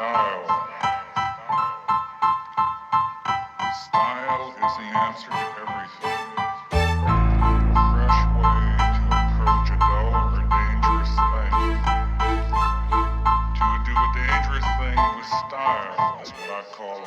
Style. Style is the answer to everything. A fresh way to approach a dull or dangerous thing. To do a dangerous thing with style is what I call